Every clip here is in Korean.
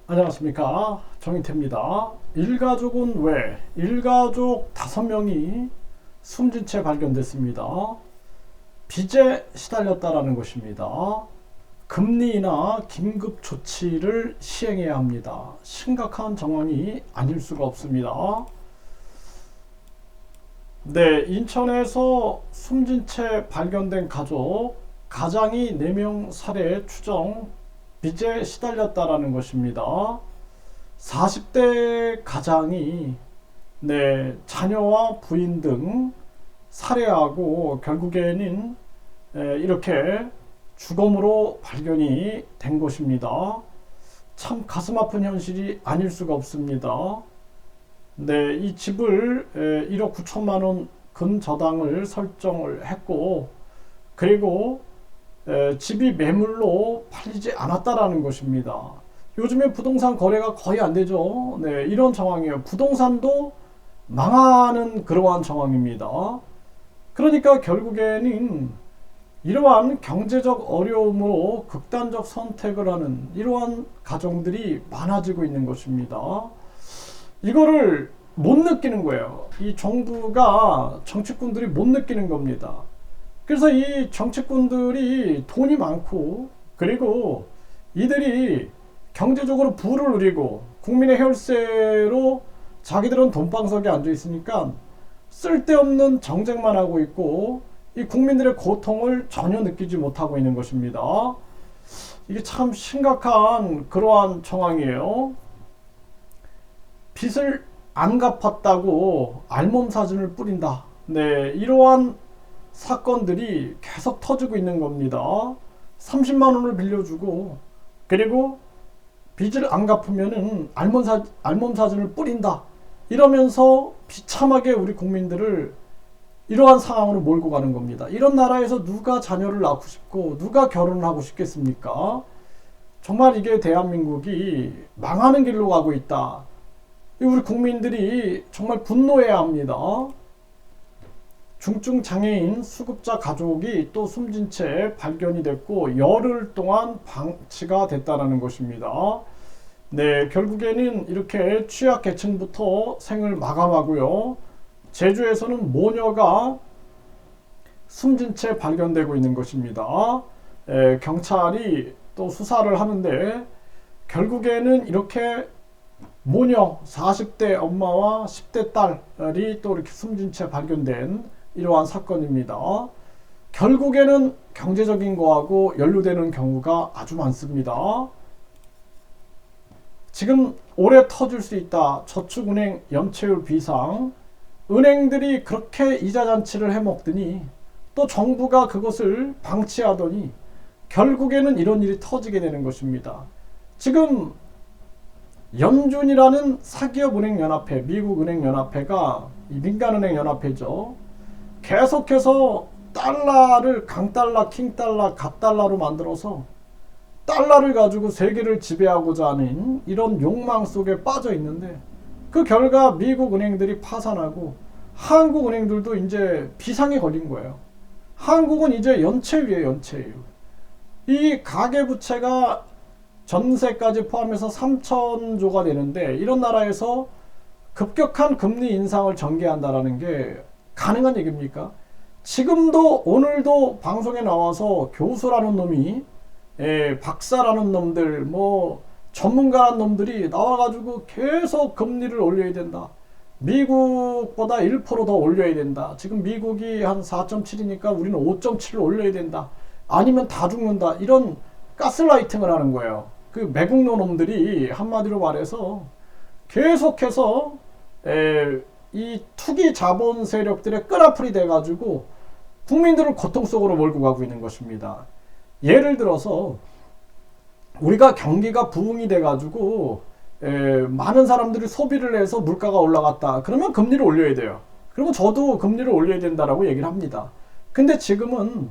안녕하십니까, 정인태입니다. 일가족은 왜? 일가족 5명이 숨진 채 발견됐습니다. 빚에 시달렸다라는 것입니다. 금리나 긴급 조치를 시행해야 합니다. 심각한 정황이 아닐 수가 없습니다. 네, 인천에서 숨진 채 발견된 가장이 4명 살해 추정, 빚에 시달렸다라는 것입니다. 40대 가장이 자녀와 부인 등 살해하고 결국에는 이렇게 주검으로 발견이 된 것입니다. 참 가슴 아픈 현실이 아닐 수가 없습니다. 이 집을 1억 9천만 원 근저당을 설정을 했고, 그리고 집이 매물로 팔리지 않았다라는 것입니다. 요즘에 부동산 거래가 거의 안 되죠. 이런 상황이에요. 부동산도 망하는 그러한 상황입니다. 그러니까 결국에는 이러한 경제적 어려움으로 극단적 선택을 하는 이러한 가정들이 많아지고 있는 것입니다. 이거를 못 느끼는 거예요. 이 정부가, 정치꾼들이 못 느끼는 겁니다. 그래서 이 정치꾼들이 돈이 많고, 그리고 이들이 경제적으로 부를 누리고 국민의 혈세로 자기들은 돈방석에 앉아 있으니까 쓸데없는 정쟁만 하고 있고, 이 국민들의 고통을 전혀 느끼지 못하고 있는 것입니다. 이게 참 심각한 그러한 정황이에요. 빚을 안 갚았다고 알몸 사진을 뿌린다. 이러한 사건들이 계속 터지고 있는 겁니다. 30만 원을 빌려주고, 그리고 빚을 안 갚으면은 알몸 사진을 뿌린다. 이러면서 비참하게 우리 국민들을 이러한 상황으로 몰고 가는 겁니다. 이런 나라에서 누가 자녀를 낳고 싶고 누가 결혼을 하고 싶겠습니까? 정말 이게 대한민국이 망하는 길로 가고 있다. 우리 국민들이 정말 분노해야 합니다. 중증 장애인 수급자 가족이 또 숨진 채 발견이 됐고 열흘 동안 방치가 됐다는 것입니다. 결국에는 이렇게 취약계층부터 생을 마감하고요. 제주에서는 모녀가 숨진 채 발견되고 있는 것입니다. 경찰이 또 수사를 하는데 결국에는 이렇게 모녀 40대 엄마와 10대 딸이 또 이렇게 숨진 채 발견된 이러한 사건입니다. 결국에는 경제적인 거하고 연루되는 경우가 아주 많습니다. 지금 올해 터질 수 있다. 저축은행 연체율 비상. 은행들이 그렇게 이자 잔치를 해먹더니 또 정부가 그것을 방치하더니 결국에는 이런 일이 터지게 되는 것입니다. 지금 연준이라는 사기업 은행 연합회, 미국 은행 연합회가 민간은행 연합회죠. 계속해서 달러를 강달러, 킹달러, 갓달러로 만들어서 달러를 가지고 세계를 지배하고자 하는 이런 욕망 속에 빠져 있는데, 그 결과 미국 은행들이 파산하고 한국 은행들도 이제 비상에 걸린 거예요. 한국은 이제 연체율이에요, 연체율. 이 가계부채가 전세까지 포함해서 3천조가 되는데, 이런 나라에서 급격한 금리 인상을 전개한다라는 게 가능한 얘기입니까? 지금도 오늘도 방송에 나와서 교수라는 놈이 박사라는 놈들, 전문가라는 놈들이 나와가지고 계속 금리를 올려야 된다. 미국보다 1%더 올려야 된다. 지금 미국이 한 4.7이니까 우리는 5.7을 올려야 된다. 아니면 다 죽는다. 이런 가스라이팅을 하는 거예요. 그 매국노 놈들이 한마디로 말해서 계속해서 이 투기 자본 세력들의 끈앞풀이 돼가지고 국민들을 고통 속으로 몰고 가고 있는 것입니다. 예를 들어서 우리가 경기가 부흥이 돼가지고 많은 사람들이 소비를 해서 물가가 올라갔다. 그러면 금리를 올려야 돼요. 그러면 저도 금리를 올려야 된다라고 얘기를 합니다. 근데 지금은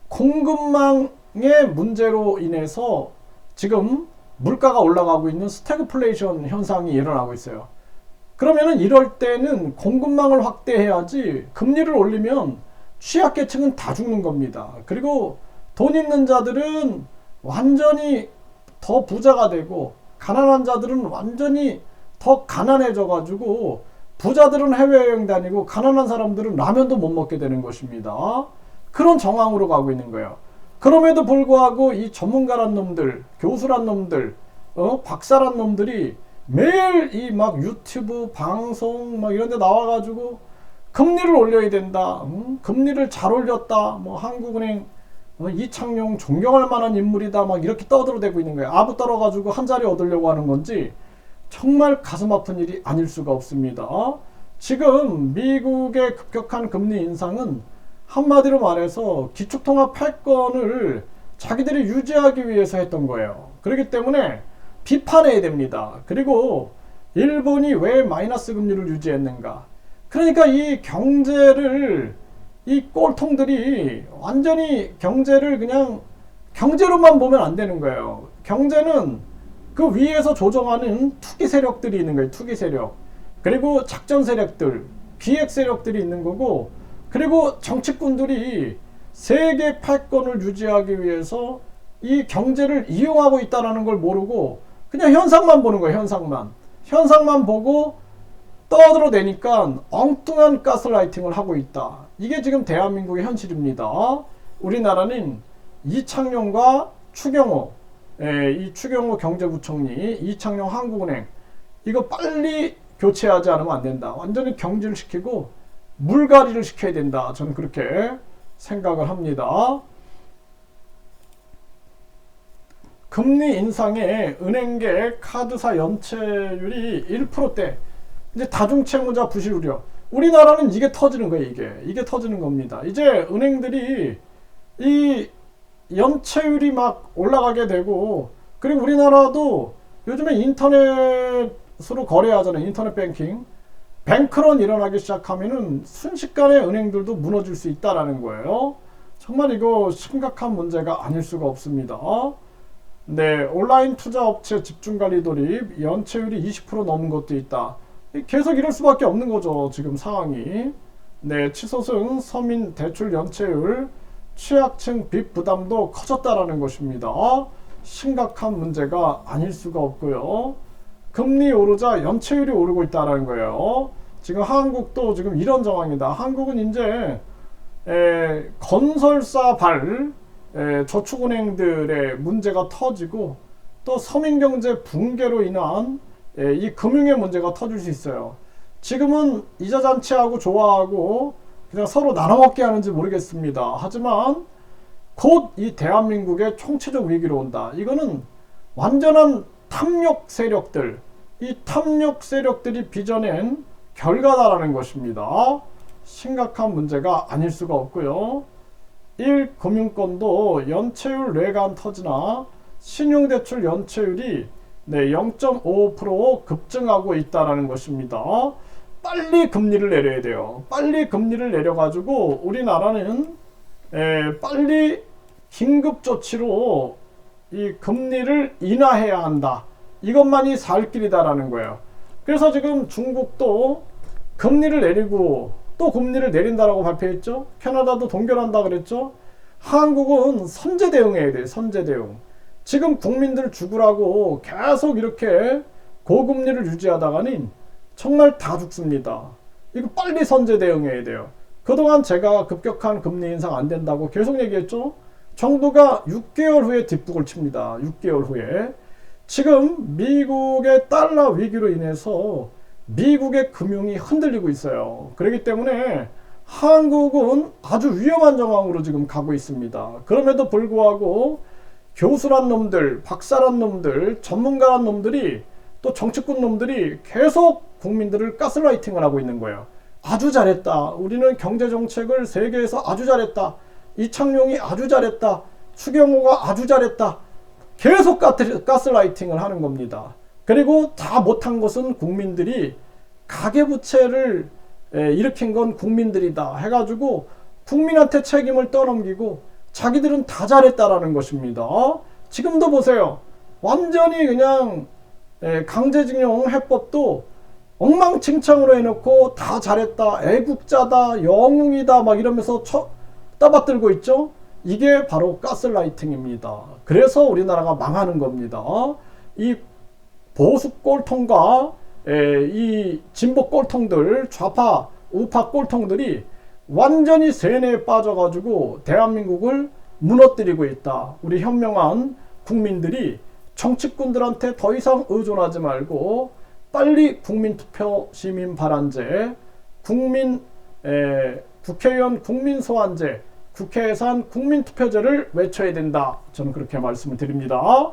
공급망의 문제로 인해서 지금 물가가 올라가고 있는 스태그플레이션 현상이 일어나고 있어요. 그러면은 이럴 때는 공급망을 확대해야지, 금리를 올리면 취약계층은 다 죽는 겁니다. 그리고 돈 있는 자들은 완전히 더 부자가 되고 가난한 자들은 완전히 더 가난해져 가지고 부자들은 해외여행 다니고 가난한 사람들은 라면도 못 먹게 되는 것입니다. 그런 정황으로 가고 있는 거예요. 그럼에도 불구하고 이 전문가란 놈들, 교수란 놈들, 박사란 놈들이 매일 이 막 유튜브 방송 막 이런 데 나와가지고 금리를 올려야 된다. 금리를 잘 올렸다. 뭐 한국은행 이창용 존경할 만한 인물이다. 막 이렇게 떠들어대고 있는 거예요. 아부 떨어가지고 한 자리 얻으려고 하는 건지 정말 가슴 아픈 일이 아닐 수가 없습니다. 지금 미국의 급격한 금리 인상은 한마디로 말해서 기축통화 패권을 자기들이 유지하기 위해서 했던 거예요. 그렇기 때문에 비판해야 됩니다. 그리고 일본이 왜 마이너스 금리를 유지했는가? 그러니까 이 경제를 이 꼴통들이 완전히 경제를 그냥 경제로만 보면 안 되는 거예요. 경제는 그 위에서 조정하는 투기 세력들이 있는 거예요. 투기 세력. 그리고 작전 세력들, 기획 세력들이 있는 거고, 그리고 정치꾼들이 세계 패권을 유지하기 위해서 이 경제를 이용하고 있다는 걸 모르고 그냥 현상만 보는 거예요. 현상만 보고 떠들어대니까 엉뚱한 가스라이팅을 하고 있다. 이게 지금 대한민국의 현실입니다. 우리나라는 이창용과 추경호, 이 추경호 경제부총리, 이창용 한국은행, 이거 빨리 교체하지 않으면 안 된다. 완전히 경질시키고 물갈이를 시켜야 된다. 저는 그렇게 생각을 합니다. 금리 인상에 은행계 카드사 연체율이 1%대. 이제 다중채무자 부실 우려. 우리나라는 이게 터지는 거예요. 이게 터지는 겁니다. 이제 은행들이 이 연체율이 막 올라가게 되고, 그리고 우리나라도 요즘에 인터넷으로 거래하잖아요. 인터넷 뱅킹. 뱅크런 일어나기 시작하면은 순식간에 은행들도 무너질 수 있다라는 거예요. 정말 이거 심각한 문제가 아닐 수가 없습니다. 네, 온라인 투자업체 집중관리 돌입 연체율이 20% 넘은 것도 있다. 계속 이럴 수밖에 없는 거죠. 지금 상황이. 네, 치솟은 서민 대출 연체율, 취약층 빚 부담도 커졌다라는 것입니다. 심각한 문제가 아닐 수가 없고요. 금리 오르자 연체율이 오르고 있다는 거예요. 지금 한국도 지금 이런 정황이다. 한국은 이제 건설사발 저축은행들의 문제가 터지고 또 서민경제 붕괴로 인한 이 금융의 문제가 터질 수 있어요. 지금은 이자 잔치하고 좋아하고 그냥 서로 나눠먹게 하는지 모르겠습니다. 하지만 곧 이 대한민국의 총체적 위기로 온다. 이거는 완전한 탐욕 세력들, 이 탐욕 세력들이 빚어낸 결과다라는 것입니다. 심각한 문제가 아닐 수가 없고요. 1금융권도 연체율 뇌관 터지나 신용대출 연체율이 0.5% 급증하고 있다는 것입니다. 빨리 금리를 내려야 돼요. 빨리 금리를 내려가지고 우리나라는 빨리 긴급조치로 이 금리를 인하해야 한다. 이것만이 살 길이다라는 거예요. 그래서 지금 중국도 금리를 내리고 또 금리를 내린다라고 발표했죠. 캐나다도 동결한다 그랬죠. 한국은 선제 대응해야 돼요. 선제 대응. 지금 국민들 죽으라고 계속 이렇게 고금리를 유지하다가는 정말 다 죽습니다. 이거 빨리 선제 대응해야 돼요. 그동안 제가 급격한 금리 인상 안 된다고 계속 얘기했죠. 정부가 6개월 후에 뒷북을 칩니다. 6개월 후에. 지금 미국의 달러 위기로 인해서 미국의 금융이 흔들리고 있어요. 그렇기 때문에 한국은 아주 위험한 정황으로 지금 가고 있습니다. 그럼에도 불구하고 교수란 놈들, 박사란 놈들, 전문가란 놈들이 또 정치꾼 놈들이 계속 국민들을 가스라이팅을 하고 있는 거예요. 아주 잘했다. 우리는 경제정책을 세계에서 아주 잘했다. 이창용이 아주 잘했다. 추경호가 아주 잘했다. 계속 가스라이팅을 하는 겁니다. 그리고 다 못한 것은 국민들이, 가계부채를 일으킨 건 국민들이다 해가지고 국민한테 책임을 떠넘기고 자기들은 다 잘했다라는 것입니다. 지금도 보세요. 완전히 그냥 강제징용 해법도 엉망진창으로 해놓고 다 잘했다, 애국자다, 영웅이다 막 이러면서 떠받들고 있죠. 이게 바로 가스라이팅입니다. 그래서 우리나라가 망하는 겁니다. 이 보수 꼴통과 이 진보 꼴통들, 좌파 우파 꼴통들이 완전히 세뇌에 빠져가지고 대한민국을 무너뜨리고 있다. 우리 현명한 국민들이 정치꾼들한테 더 이상 의존하지 말고 빨리 국민투표 시민발안제, 국회의원 국민소환제, 국회 예산 국민투표제를 외쳐야 된다. 저는 그렇게 말씀을 드립니다.